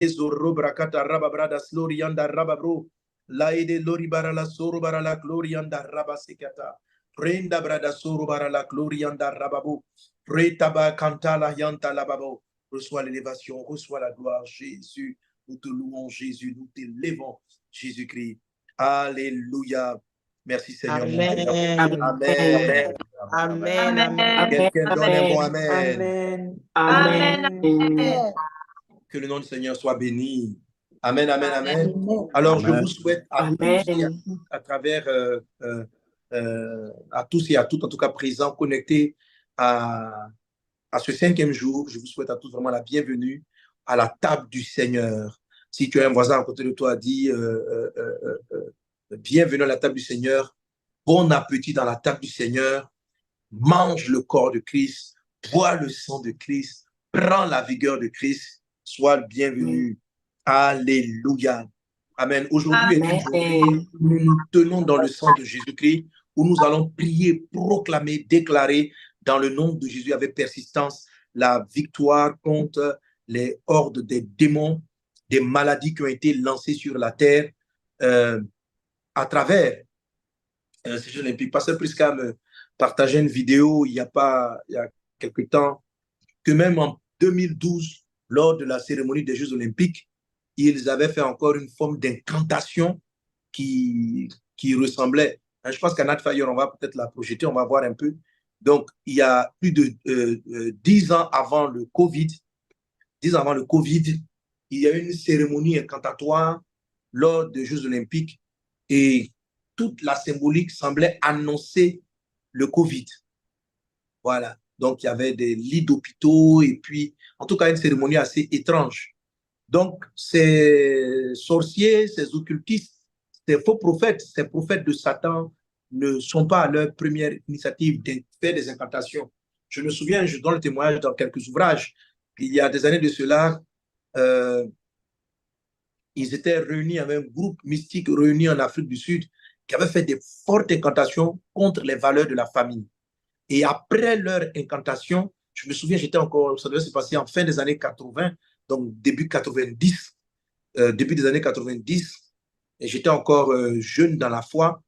Ezoro brakata rababrada slorianda rababro. Laide lori barala soro barala glorianda rabasekata. Prenda brada soro barala glorianda rababu. Pretaba cantala yanta lababo. Reçois l'élévation, reçois la gloire, Jésus. Nous te louons, Jésus. Nous t'élevons, Jésus-Christ. Alléluia. Merci Seigneur mon Dieu. Amen. Amen. Amen. Amen. Quelqu'un donne un bon amen. Amen. Amen. Amen. Que le nom du Seigneur soit béni. Amen, amen, amen. Alors, je vous souhaite à tous et à toutes, à travers, à tous et à toutes, en tout cas présents, connectés à ce 5e jour, je vous souhaite à tous vraiment la bienvenue à la table du Seigneur. Si tu as un voisin à côté de toi, dis bienvenue à la table du Seigneur, bon appétit dans la table du Seigneur, mange le corps de Christ, bois le sang de Christ, prends la vigueur de Christ, sois le bienvenu. Alléluia. Amen. Aujourd'hui est une journée où nous nous tenons dans le sang de Jésus-Christ, où nous allons prier, proclamer, déclarer dans le nom de Jésus avec persistance la victoire contre les hordes des démons, des maladies qui ont été lancées sur la terre à travers ces Jeux olympiques. Pasteur Prisca me partageait une vidéo il y a quelque temps que même en 2012, lors de la cérémonie des Jeux olympiques, ils avaient fait encore une forme d'incantation qui ressemblait. Je pense qu'à Nat Fire, on va peut-être la projeter, on va voir un peu. Donc, il y a plus de 10 ans avant le Covid, il y a eu une cérémonie incantatoire lors des Jeux olympiques et toute la symbolique semblait annoncer le Covid. Voilà. Donc, il y avait des lits d'hôpitaux et puis, en tout cas, une cérémonie assez étrange. Donc, ces sorciers, ces occultistes, ces faux prophètes, ces prophètes de Satan ne sont pas à leur première initiative de faire des incantations. Je me souviens, je donne le témoignage dans quelques ouvrages, il y a des années de cela, ils étaient réunis avec un groupe mystique réuni en Afrique du Sud qui avait fait des fortes incantations contre les valeurs de la famille. Et après leur incantation, je me souviens, j'étais encore, ça devait se passer en fin des années 80, donc début 90, début des années 90, et j'étais encore jeune dans la foi,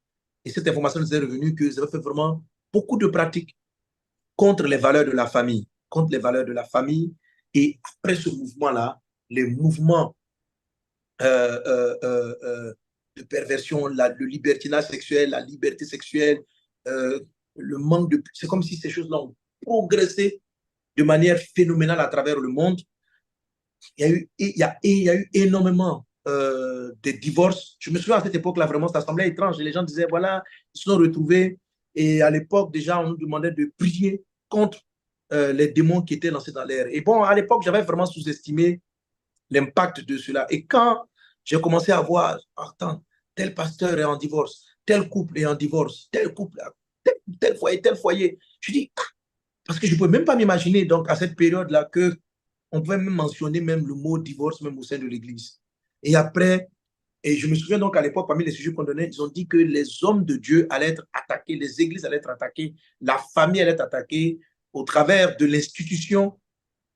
et cette information nous est revenue qu'ils avaient fait vraiment beaucoup de pratiques contre les valeurs de la famille, et après ce mouvement-là, les mouvements de perversion, le libertinage sexuel, la liberté sexuelle, le manque de... C'est comme si ces choses-là ont progressé de manière phénoménale à travers le monde. Il y a eu énormément de divorces. Je me souviens à cette époque-là, vraiment, ça semblait étrange. Et les gens disaient, voilà, ils se sont retrouvés. Et à l'époque, déjà, on nous demandait de prier contre les démons qui étaient lancés dans l'air. Et bon, à l'époque, j'avais vraiment sous-estimé l'impact de cela. Et quand j'ai commencé à voir, attends, tel pasteur est en divorce, tel couple est en divorce, tel couple, tel foyer. Je dis, parce que je ne pouvais même pas m'imaginer, donc, à cette période-là, qu'on pouvait même mentionner même le mot divorce, même au sein de l'Église. Et après, et je me souviens donc à l'époque, parmi les sujets qu'on donnait, ils ont dit que les hommes de Dieu allaient être attaqués, les églises allaient être attaquées, la famille allait être attaquée au travers de l'institution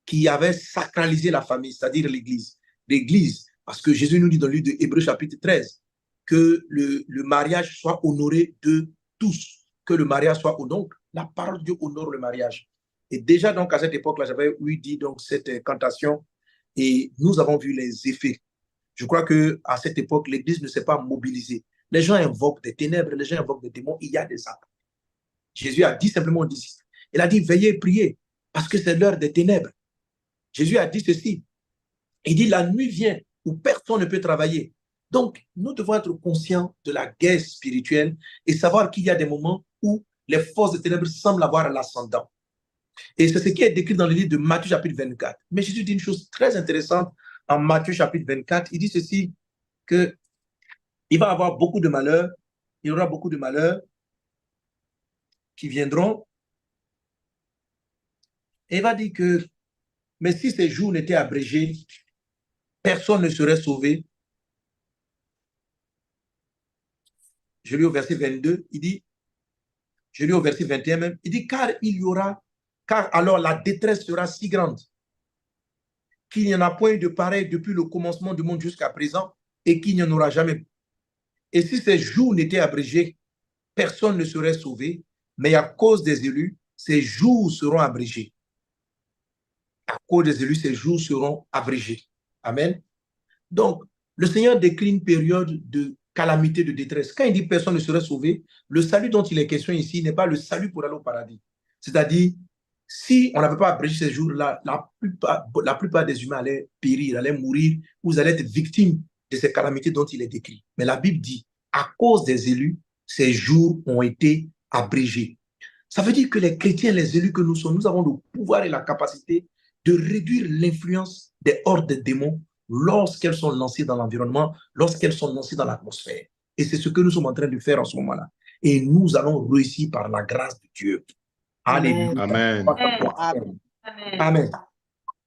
qui avait sacralisé la famille, c'est-à-dire l'Église. L'Église, parce que Jésus nous dit dans le livre de Hébreux chapitre 13 que le mariage soit honoré de tous, que le mariage soit honoré. Donc, la parole de Dieu honore le mariage. Et déjà, donc, à cette époque-là, j'avais dit donc cette incantation et nous avons vu les effets. Je crois qu'à cette époque, l'Église ne s'est pas mobilisée. Les gens invoquent des ténèbres, les gens invoquent des démons, il y a des actes. Jésus a dit simplement, il a dit, veillez et priez, parce que c'est l'heure des ténèbres. Jésus a dit ceci. Il dit, la nuit vient où personne ne peut travailler. Donc, nous devons être conscients de la guerre spirituelle et savoir qu'il y a des moments où les forces des ténèbres semblent avoir l'ascendant. Et c'est ce qui est décrit dans le livre de Matthieu chapitre 24. Mais Jésus dit une chose très intéressante en Matthieu chapitre 24. Il dit ceci, qu'il va y avoir beaucoup de malheurs, il y aura beaucoup de malheurs qui viendront. Et il va dire que, mais si ces jours n'étaient abrégés, personne ne serait sauvé. Je lis au verset 22, il dit, je lis au verset 21 même, il dit, car alors la détresse sera si grande qu'il n'y en a point de pareil depuis le commencement du monde jusqu'à présent et qu'il n'y en aura jamais. Et si ces jours n'étaient abrégés, personne ne serait sauvé, mais à cause des élus, ces jours seront abrégés. À cause des élus, ces jours seront abrégés. Amen. Donc, le Seigneur décrit une période de calamité, de détresse. Quand il dit personne ne serait sauvé, le salut dont il est question ici n'est pas le salut pour aller au paradis. C'est-à-dire, si on n'avait pas abrégé ces jours-là, la plupart des humains allaient périr, allaient mourir, vous allez être victimes de ces calamités dont il est décrit. Mais la Bible dit, à cause des élus, ces jours ont été abrégés. Ça veut dire que les chrétiens, les élus que nous sommes, nous avons le pouvoir et la capacité de réduire l'influence des hordes de démons lorsqu'elles sont lancées dans l'environnement, lorsqu'elles sont lancées dans l'atmosphère. Et c'est ce que nous sommes en train de faire en ce moment-là. Et nous allons réussir par la grâce de Dieu. Alléluia. Amen. Amen. Amen.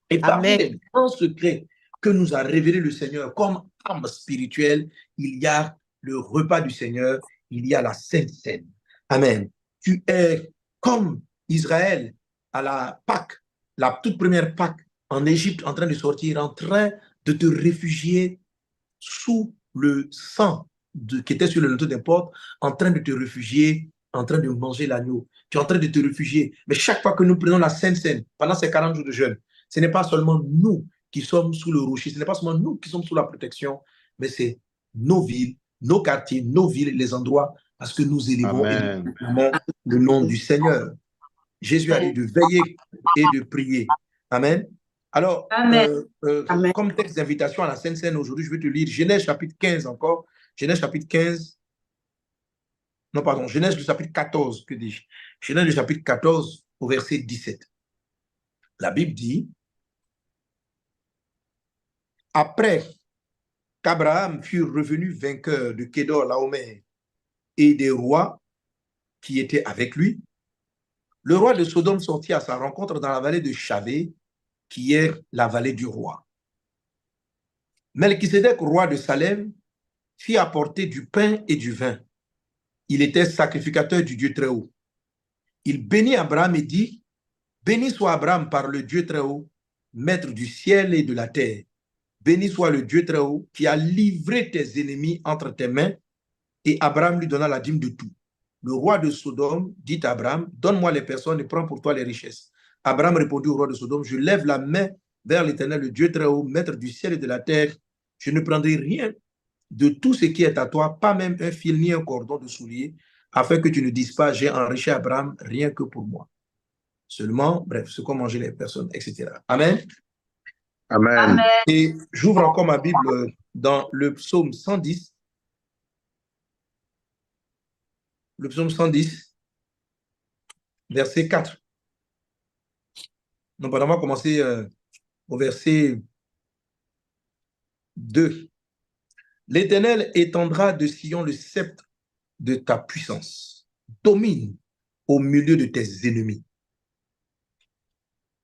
Et parmi les grands secrets que nous a révélé le Seigneur comme arme spirituelle, il y a le repas du Seigneur, il y a la Sainte Seine. Amen. Tu es comme Israël à la Pâque, la toute première Pâque en Égypte, en train de sortir, en train de te réfugier sous le sang qui était sur le linteau des portes, en train de te réfugier, en train de manger l'agneau. Tu es en train de te réfugier. Mais chaque fois que nous prenons la Sainte Seine, pendant ces 40 jours de jeûne, ce n'est pas seulement nous qui sommes sous le rocher, ce n'est pas seulement nous qui sommes sous la protection, mais c'est nos villes, nos quartiers, nos villes, les endroits, parce que nous élevons et nous proclamons le nom du Seigneur. Jésus a dit de veiller et de prier. Amen. Alors, comme texte d'invitation à la Sainte Seine aujourd'hui, je vais te lire Genèse chapitre 15 encore. Genèse chapitre 15. Non, pardon, Genèse le chapitre 14, que dis-je? Genèse le chapitre 14 au verset 17. La Bible dit, après qu'Abraham fut revenu vainqueur de Kédor Laomer et des rois qui étaient avec lui, le roi de Sodome sortit à sa rencontre dans la vallée de Chavé, qui est la vallée du roi. Melchisédek, roi de Salem, fit apporter du pain et du vin. Il était sacrificateur du Dieu Très-Haut. Il bénit Abraham et dit, « Béni soit Abraham par le Dieu Très-Haut, maître du ciel et de la terre. Béni soit le Dieu Très-Haut qui a livré tes ennemis entre tes mains. » Et Abraham lui donna la dîme de tout. Le roi de Sodome dit à Abraham, « Donne-moi les personnes et prends pour toi les richesses. » Abraham répondit au roi de Sodome, « Je lève la main vers l'Éternel, le Dieu Très-Haut, maître du ciel et de la terre. Je ne prendrai rien de tout ce qui est à toi, pas même un fil ni un cordon de soulier, afin que tu ne dises pas, j'ai enrichi Abraham rien que pour moi. » Seulement, bref, ce qu'ont mangé les personnes, etc. Amen. Amen. Et j'ouvre encore ma Bible dans le psaume 110. Le psaume 110, verset 4. Donc, on va commencer au verset 2. L'Éternel étendra de Sion le sceptre de ta puissance. Domine au milieu de tes ennemis.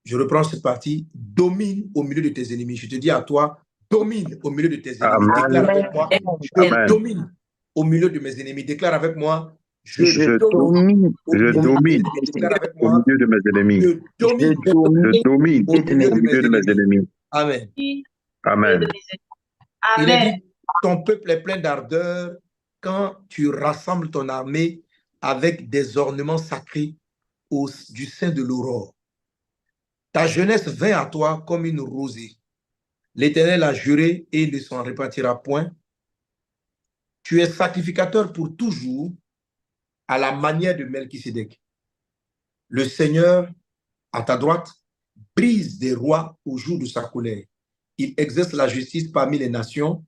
Je reprends cette partie. Domine au milieu de tes ennemis. Je te dis à toi, domine au milieu de tes ennemis. Amen. Déclare avec moi, je domine au milieu de mes ennemis. Déclare avec moi, je domine au milieu de mes ennemis. Déclare avec au moi, milieu de mes ennemis. je domine Je domine au milieu au milieu de mes ennemis. Amen. Amen. Il est dit, ton peuple est plein d'ardeur quand tu rassembles ton armée avec des ornements sacrés du sein de l'aurore. Ta jeunesse vint à toi comme une rosée. L'Éternel a juré et il ne s'en repartira point. Tu es sacrificateur pour toujours à la manière de Melchisédek. Le Seigneur, à ta droite, brise des rois au jour de sa colère. Il exerce la justice parmi les nations.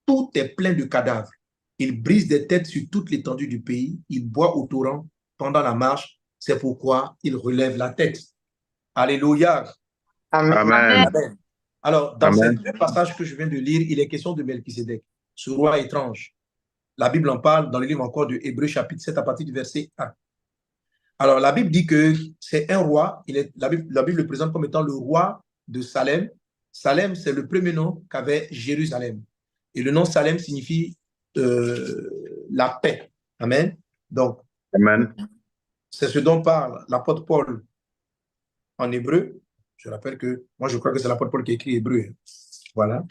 Tout est plein de cadavres. Il brise des têtes sur toute l'étendue du pays. Il boit au torrent pendant la marche. C'est pourquoi il relève la tête. Alléluia. Amen. Amen. Alors, dans ces deux passages que je viens de lire, il est question de Melchisédek, ce roi étrange. La Bible en parle dans le livre encore de Hébreux chapitre 7 à partir du verset 1. Alors, la Bible dit que c'est un roi. La Bible le présente comme étant le roi de Salem. Salem, c'est le premier nom qu'avait Jérusalem. Et le nom Salem signifie la paix. Amen. Donc, Amen. c'est ce dont parle l'apôtre Paul en hébreu, Je rappelle que, moi je crois que c'est l'apôtre Paul qui écrit Hébreu. Voilà.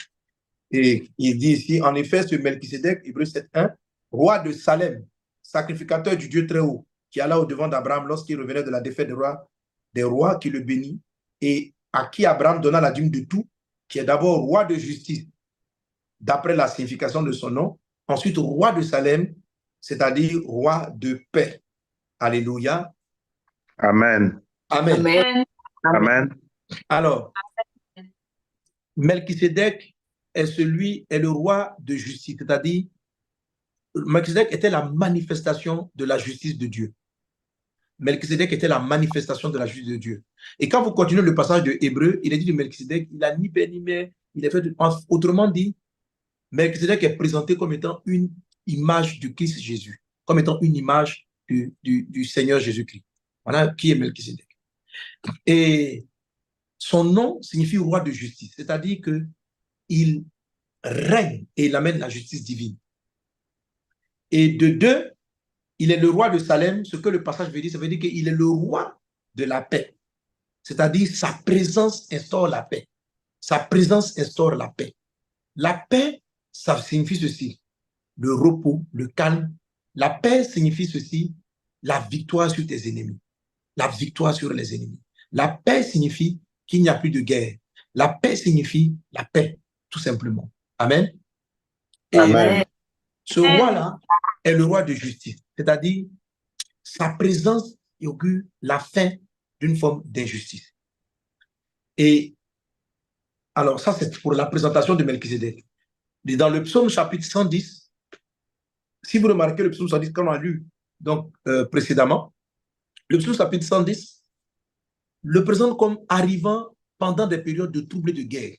Et il dit ici, en effet, ce Melchisédek, Hébreu 7.1, roi de Salem, sacrificateur du Dieu très haut, qui alla au-devant d'Abraham lorsqu'il revenait de la défaite des rois qui le bénit, et à qui Abraham donna la dîme de tout, qui est d'abord roi de justice, d'après la signification de son nom, ensuite roi de Salem, c'est-à-dire roi de paix. Alléluia. Amen. Amen. Amen. Amen. Alors, Melchisédek est le roi de justice, c'est-à-dire Melchisédek était la manifestation de la justice de Dieu. Melchisédek était la manifestation de la justice de Dieu. Et quand vous continuez le passage de Hébreu, il est dit de Melchisédek, il n'a ni père ni mère, il est fait autrement dit, Melchisédek est présenté comme étant une image du Christ Jésus, comme étant une image du Seigneur Jésus-Christ. Voilà qui est Melchisédek. Et son nom signifie roi de justice, c'est-à-dire qu'il règne et il amène la justice divine. Et de deux, il est le roi de Salem. Ce que le passage veut dire, ça veut dire qu'il est le roi de la paix. C'est-à-dire sa présence instaure la paix. Sa présence instaure la paix. La paix, ça signifie ceci, le repos, le calme. La paix signifie ceci, la victoire sur tes ennemis. La victoire sur les ennemis. La paix signifie qu'il n'y a plus de guerre. La paix signifie la paix, tout simplement. Amen. Et Amen. ce roi-là est le roi de justice, c'est-à-dire sa présence augure la fin d'une forme d'injustice. Et alors ça, c'est pour la présentation de Melchisédek. Et dans le psaume chapitre 110, si vous remarquez le psaume 110 qu'on a lu donc, précédemment, le psaume chapitre 110 le présente comme arrivant pendant des périodes de troubles et de guerre.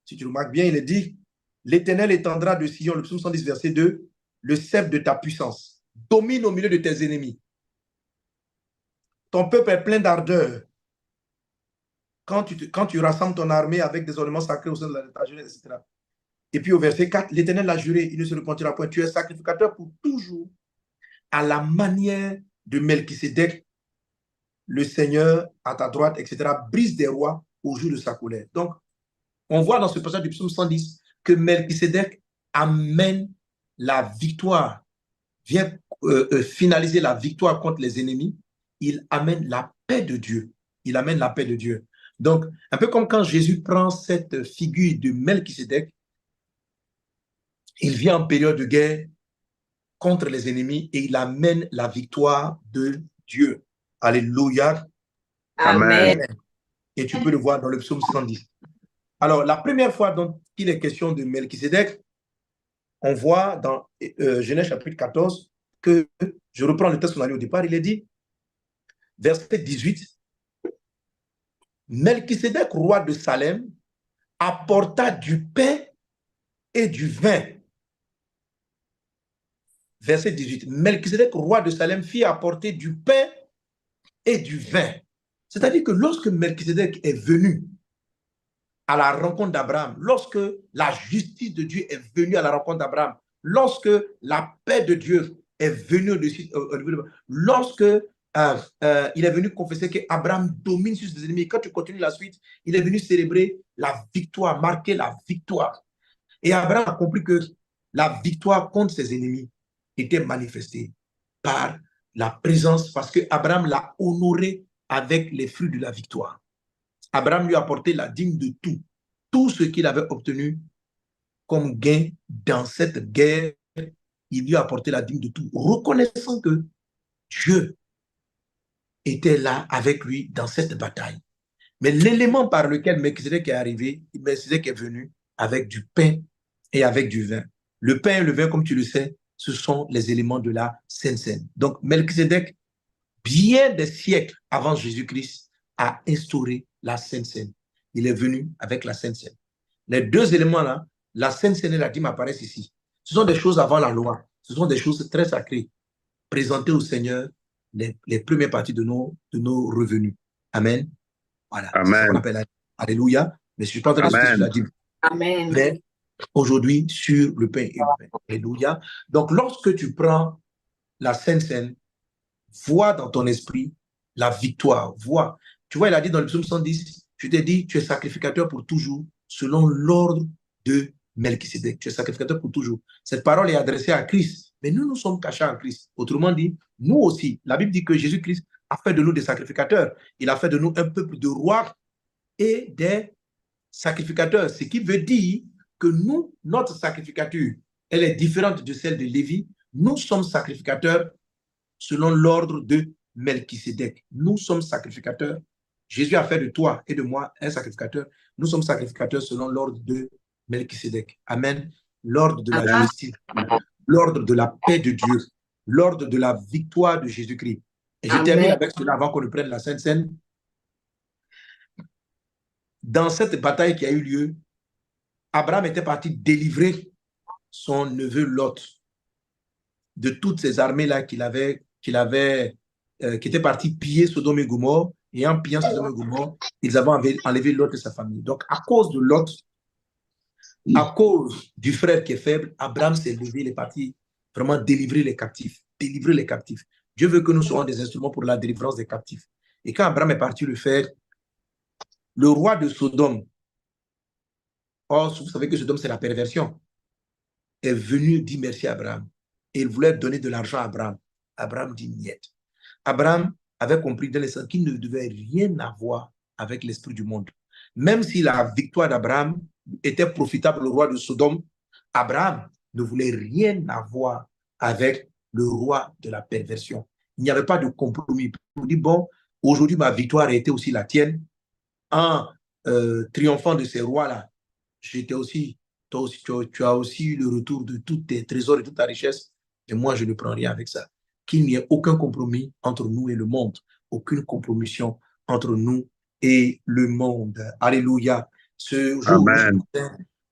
Si tu remarques bien, il est dit, l'Éternel étendra de Sion, le psaume 110, verset 2, le sceptre de ta puissance. Domine au milieu de tes ennemis. Ton peuple est plein d'ardeur. Quand tu rassembles ton armée avec des ornements sacrés au sein de ta jeunesse, etc. Et puis au verset 4, l'Éternel a juré, il ne se repentira point. Tu es sacrificateur pour toujours, à la manière de Melchisédek, le Seigneur à ta droite, etc., brise des rois au jour de sa colère. Donc, on voit dans ce passage du psaume 110 que Melchisédek amène la victoire, vient finaliser la victoire contre les ennemis. Il amène la paix de Dieu. Il amène la paix de Dieu. Donc, un peu comme quand Jésus prend cette figure de Melchisédek, il vient en période de guerre contre les ennemis et il amène la victoire de Dieu. Alléluia. Amen. Et tu peux le voir dans le psaume 110. Alors, la première fois dont il est question de Melchisédek, on voit dans Genèse chapitre 14 que, je reprends le texte qu'on a lu au départ, il est dit, verset 18, Melchisédek, roi de Salem, apporta du pain et du vin. Verset 18, Melchisédek, roi de Salem, fit apporter du pain et du vin. C'est-à-dire que lorsque Melchisédek est venu à la rencontre d'Abraham, lorsque la justice de Dieu est venue à la rencontre d'Abraham, lorsque la paix de Dieu est venue au-dessus, lorsque il est venu confesser qu'Abraham domine sur ses ennemis. Quand tu continues la suite, il est venu célébrer la victoire, marquer la victoire. Et Abraham a compris que la victoire contre ses ennemis était manifestée par la présence, parce que Abraham l'a honoré avec les fruits de la victoire. Abraham lui a apporté la dîme de tout ce qu'il avait obtenu comme gain dans cette guerre. Il lui a apporté la dîme de tout, reconnaissant que Dieu était là avec lui dans cette bataille. Mais l'élément par lequel Melchisédek est arrivé, Melchisédek est venu avec du pain et avec du vin. Le pain et le vin, comme tu le sais, ce sont les éléments de la Sainte Seine. Donc Melchisédek, bien des siècles avant Jésus-Christ, a instauré la Sainte Seine. Il est venu avec la Sainte Seine. Les deux éléments-là, la Sainte Seine et la dîme apparaissent ici. Ce sont des choses avant la loi. Ce sont des choses très sacrées. Présenter au Seigneur les premières parties de nos revenus. Amen. Voilà. C'est ce qu'on appelle Alléluia. Mais je suis pas en train de discuter sur la dîme. Amen. Mais aujourd'hui, sur le pain et le vin. Alléluia. Donc, lorsque tu prends la Sainte Seine, vois dans ton esprit la victoire, vois Tu vois, il a dit dans le psaume 110, je t'ai dit, tu es sacrificateur pour toujours, selon l'ordre de Melchisédek. Tu es sacrificateur pour toujours. Cette parole est adressée à Christ, mais nous sommes cachés en Christ. Autrement dit, nous aussi, la Bible dit que Jésus-Christ a fait de nous des sacrificateurs. Il a fait de nous un peuple de rois et des sacrificateurs. Ce qui veut dire que nous, notre sacrificature, elle est différente de celle de Lévi. Nous sommes sacrificateurs selon l'ordre de Melchisédek. Nous sommes sacrificateurs. Jésus a fait de toi et de moi un sacrificateur. Nous sommes sacrificateurs selon l'ordre de Melchisédek. Amen. L'ordre de la justice, l'ordre de la paix de Dieu, l'ordre de la victoire de Jésus-Christ. Et je termine avec cela avant qu'on ne prenne la Sainte Seine. Dans cette bataille qui a eu lieu, Abraham était parti délivrer son neveu Lot de toutes ces armées-là qui étaient partis piller Sodome et Gomorrhe. Et en pillant Sodome et Gomorrhe, ils avaient enlevé Lot et sa famille. Donc, à cause de Lot, à cause du frère qui est faible, Abraham s'est levé, il est parti vraiment délivrer les captifs. Délivrer les captifs. Dieu veut que nous soyons des instruments pour la délivrance des captifs. Et quand Abraham est parti le faire, le roi de Sodome, or, vous savez que Sodome, c'est la perversion, est venu dire merci à Abraham. Et il voulait donner de l'argent à Abraham. Abraham dit niet. Abraham avait compris dans le sens qu'il ne devait rien avoir avec l'esprit du monde. Même si la victoire d'Abraham était profitable au roi de Sodome, Abraham ne voulait rien avoir avec le roi de la perversion. Il n'y avait pas de compromis. Il dit, bon, aujourd'hui, ma victoire a été aussi la tienne. En triomphant de ces rois-là, j'étais aussi, toi aussi, tu as aussi eu le retour de tous tes trésors et toute ta richesse. Et moi, je ne prends rien avec ça. Qu'il n'y ait aucun compromis entre nous et le monde. Aucune compromission entre nous et le monde. Alléluia. Ce jour,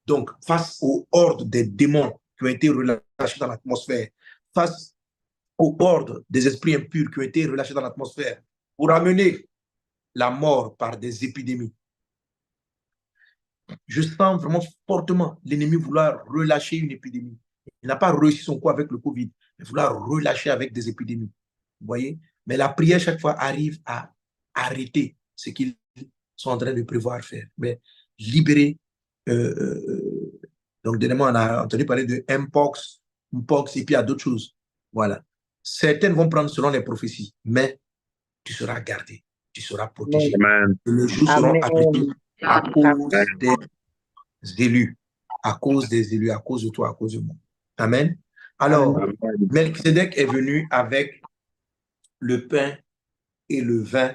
donc, face aux hordes des démons qui ont été relâchés dans l'atmosphère, face aux hordes des esprits impurs qui ont été relâchés dans l'atmosphère, pour amener la mort par des épidémies. Je sens vraiment fortement l'ennemi vouloir relâcher une épidémie. Il n'a pas réussi son coup avec le Covid, mais vouloir relâcher avec des épidémies. Vous voyez? Mais la prière, chaque fois, arrive à arrêter ce qu'ils sont en train de prévoir faire. Mais libérer. Donc, dernièrement, on a entendu parler de Mpox, et puis il y a d'autres choses. Voilà. Certaines vont prendre selon les prophéties, mais tu seras gardé, tu seras protégé. Amen. Les jours seront appliqués à cause des élus, à cause des élus, à cause de toi, à cause de moi. Amen. Alors, Melchisédek est venu avec le pain et le vin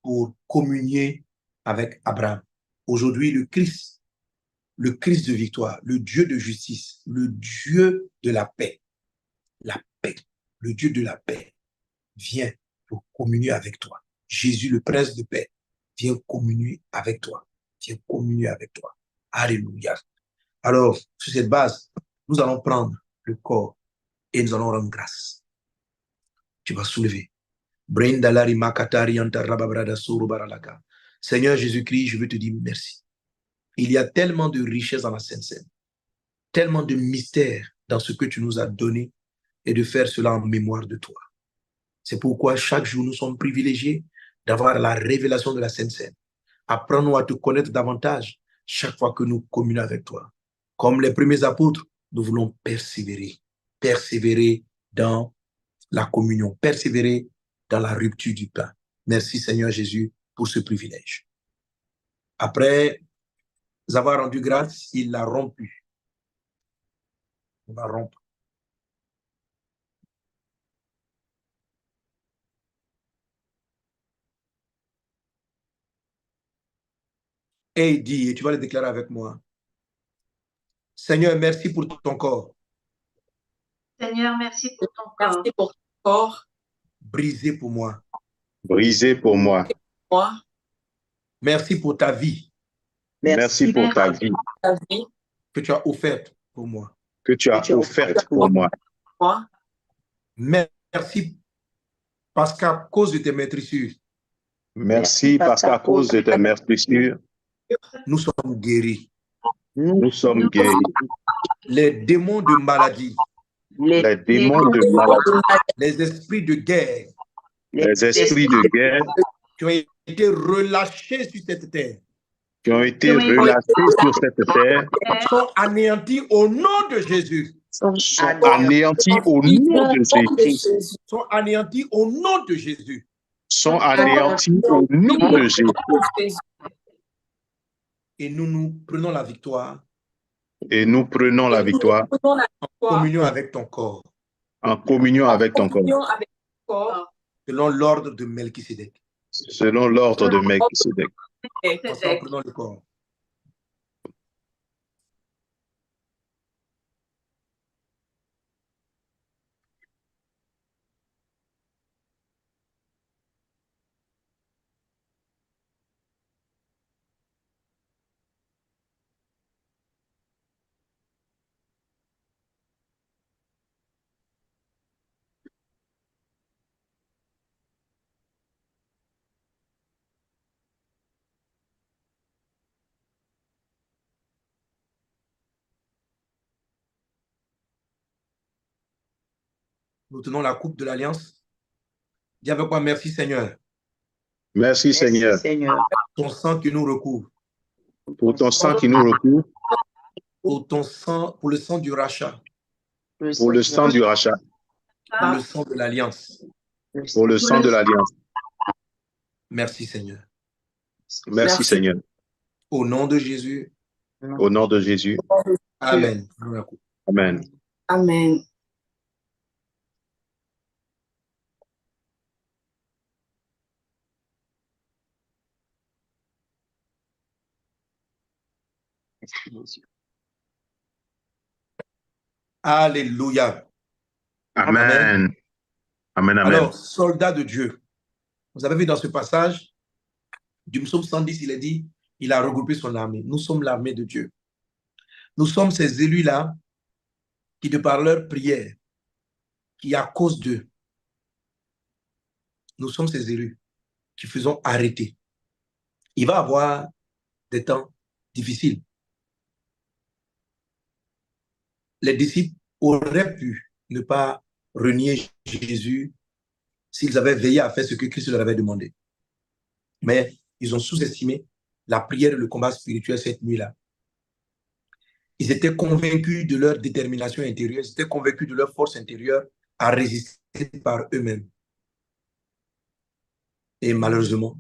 pour communier avec Abraham. Aujourd'hui, le Christ de victoire, le Dieu de justice, le Dieu de la paix, le Dieu de la paix vient pour communier avec toi. Jésus, le prince de paix, vient communier avec toi. Viens communier avec toi. Alléluia. Alors, sur cette base, nous allons prendre le corps et nous allons rendre grâce. Tu vas soulever. Seigneur Jésus-Christ, je veux te dire merci. Il y a tellement de richesses dans la Sainte Seine, tellement de mystères dans ce que tu nous as donné et de faire cela en mémoire de toi. C'est pourquoi chaque jour nous sommes privilégiés d'avoir la révélation de la Sainte Seine. Apprends-nous à te connaître davantage chaque fois que nous communions avec toi. Comme les premiers apôtres, nous voulons persévérer dans la communion, persévérer dans la rupture du pain. Merci Seigneur Jésus pour ce privilège. Après avoir rendu grâce, il l'a rompu. On va rompre. Et il dit, et tu vas le déclarer avec moi, Seigneur, merci pour ton corps. Seigneur, merci pour ton corps. Merci pour ton corps. Brisé pour moi. Brisé pour moi. Merci pour ta vie. Merci pour ta vie. Que tu as offerte pour moi. Que tu as offerte pour moi. Merci parce qu'à cause de tes maîtrisures. Merci parce qu'à cause de tes maîtrisures, nous sommes guéris. Nous sommes guéris. Les démons de maladie. Les démons de maladie. Les esprits de guerre. les esprits de guerre qui ont été relâchés sur cette terre qui ont été relâchés sur cette terre sont anéantis au nom de Jésus. sont anéantis au nom de Jésus. Sont anéantis au nom de Jésus. Sont anéantis au nom de Jésus. Et nous prenons la victoire Et nous prenons la victoire en communion avec ton corps, en communion avec ton corps, selon l'ordre de Melchisédek. selon l'ordre de Melchisédek. Ensemble, prenons le corps. Nous tenons la coupe de l'Alliance. Dis avec moi, merci Seigneur. Merci Seigneur Ton sang qui nous recouvre. pour ton sang qui nous recouvre, Pour ton sang, pour le sang du rachat. pour le sang du rachat, Pour le sang de l'Alliance. pour le sang de l'Alliance. Merci Seigneur. Merci Seigneur. Au nom de Jésus. Au nom de Jésus. Amen. Amen. Amen. Alléluia. Amen. Amen. Amen. Alors, soldats de Dieu, vous avez vu dans ce passage du psaume 110, il est dit, il a regroupé son armée. Nous sommes l'armée de Dieu. Nous sommes ces élus-là qui, de par leur prière, qui à cause d'eux, nous sommes ces élus qui faisons arrêter. Il va y avoir des temps difficiles. Les disciples auraient pu ne pas renier Jésus s'ils avaient veillé à faire ce que Christ leur avait demandé. Mais ils ont sous-estimé la prière et le combat spirituel cette nuit-là. Ils étaient convaincus de leur détermination intérieure, ils étaient convaincus de leur force intérieure à résister par eux-mêmes. Et malheureusement,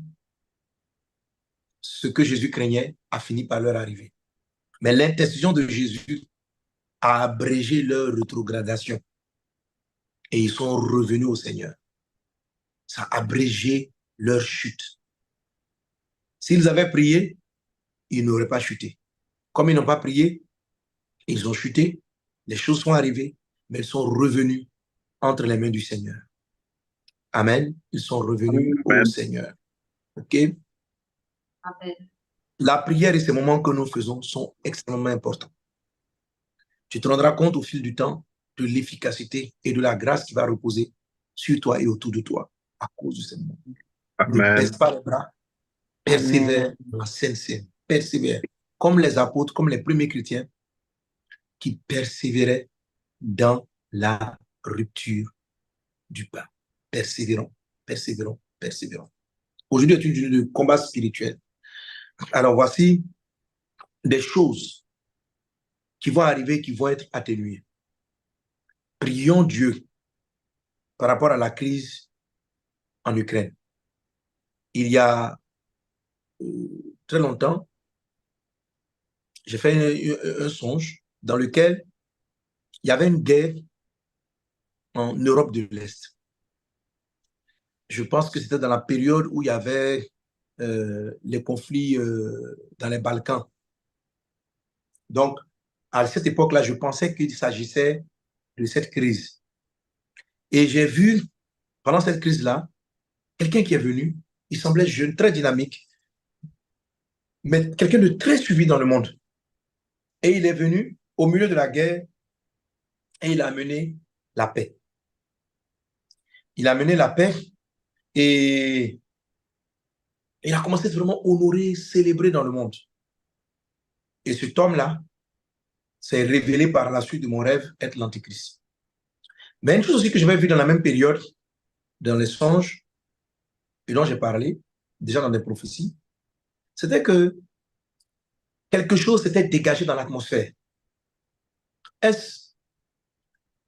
ce que Jésus craignait a fini par leur arriver. Mais l'intercession de Jésus a abrégé leur rétrogradation. Et ils sont revenus au Seigneur. Ça a abrégé leur chute. S'ils avaient prié, ils n'auraient pas chuté. Comme ils n'ont pas prié, ils ont chuté, les choses sont arrivées, mais ils sont revenus entre les mains du Seigneur. Amen. Ils sont revenus Amen. au Seigneur. OK? Amen. La prière et ces moments que nous faisons sont extrêmement importants. Tu te rendras compte au fil du temps de l'efficacité et de la grâce qui va reposer sur toi et autour de toi à cause de ces moments. Ne Amen. baisse pas les bras, persévère dans la sainte scène, persévère, comme les apôtres, comme les premiers chrétiens qui persévéraient dans la rupture du pain. Persévérons, persévérons, persévérons. Aujourd'hui est une journée de combat spirituel. Alors voici des choses qui vont arriver, qui vont être atténuées. Prions Dieu par rapport à la crise en Ukraine. Il y a très longtemps, j'ai fait un songe dans lequel il y avait une guerre en Europe de l'Est. Je pense que c'était dans la période où il y avait les conflits dans les Balkans. Donc, à cette époque-là, je pensais qu'il s'agissait de cette crise. Et j'ai vu, pendant cette crise-là, quelqu'un qui est venu, il semblait jeune, très dynamique, mais quelqu'un de très suivi dans le monde. Et il est venu au milieu de la guerre et il a amené la paix. Il a amené la paix et il a commencé vraiment à honorer, célébrer dans le monde. Et cet homme-là s'est révélé par la suite de mon rêve être l'Antichrist. Mais une chose aussi que j'avais vue dans la même période, dans les songes, et dont j'ai parlé déjà dans des prophéties, c'était que quelque chose s'était dégagé dans l'atmosphère. Est-ce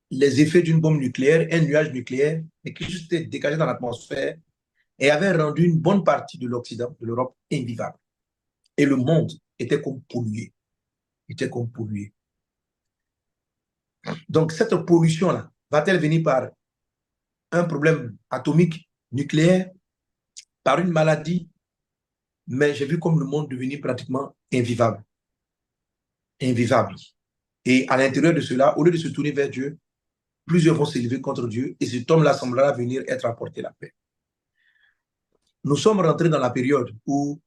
les effets d'une bombe nucléaire, un nuage nucléaire, et quelque chose s'était dégagé dans l'atmosphère et avait rendu une bonne partie de l'Occident, de l'Europe, invivable. Et le monde était comme pollué. Était comme pollué. Donc, cette pollution-là, va-t-elle venir par un problème atomique, nucléaire, par une maladie? Mais j'ai vu comme le monde devenir pratiquement invivable. Invivable. Et à l'intérieur de cela, au lieu de se tourner vers Dieu, plusieurs vont s'élever contre Dieu et cet homme-là semblera venir être apporté la paix. Nous sommes rentrés dans la période où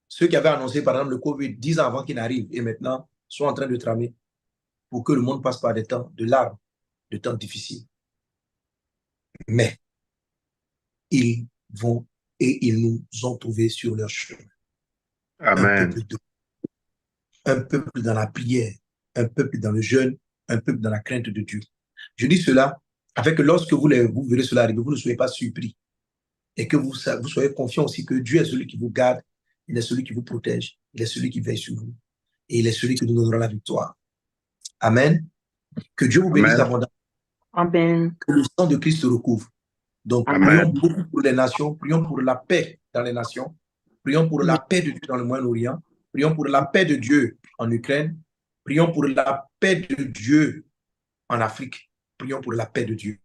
ceux qui avaient annoncé, par exemple, le Covid 10 ans avant qu'il n'arrive et maintenant sont en train de tramer pour que le monde passe par des temps de larmes, de temps difficiles. Mais ils vont et ils nous ont trouvés sur leur chemin. Amen. Un peuple dans la prière, un peuple dans le jeûne, un peuple dans la crainte de Dieu. Je dis cela afin que lorsque vous verrez cela arriver, vous ne soyez pas surpris et que vous soyez confiants aussi que Dieu est celui qui vous garde, il est celui qui vous protège, il est celui qui veille sur vous et il est celui qui nous donnera la victoire. Amen. Que Dieu vous bénisse abondamment. Amen. Que le sang de Christ recouvre. Donc, prions beaucoup pour les nations, prions pour la paix dans les nations, prions pour la paix de Dieu dans le Moyen-Orient, prions pour la paix de Dieu en Ukraine, prions pour la paix de Dieu en Afrique, prions pour la paix de Dieu.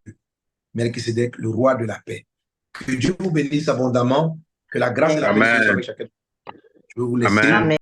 Melchisedec, le roi de la paix. Que Dieu vous bénisse abondamment, que la grâce et la paix de Dieu soient avec chacun. Je veux vous laisser. Amen.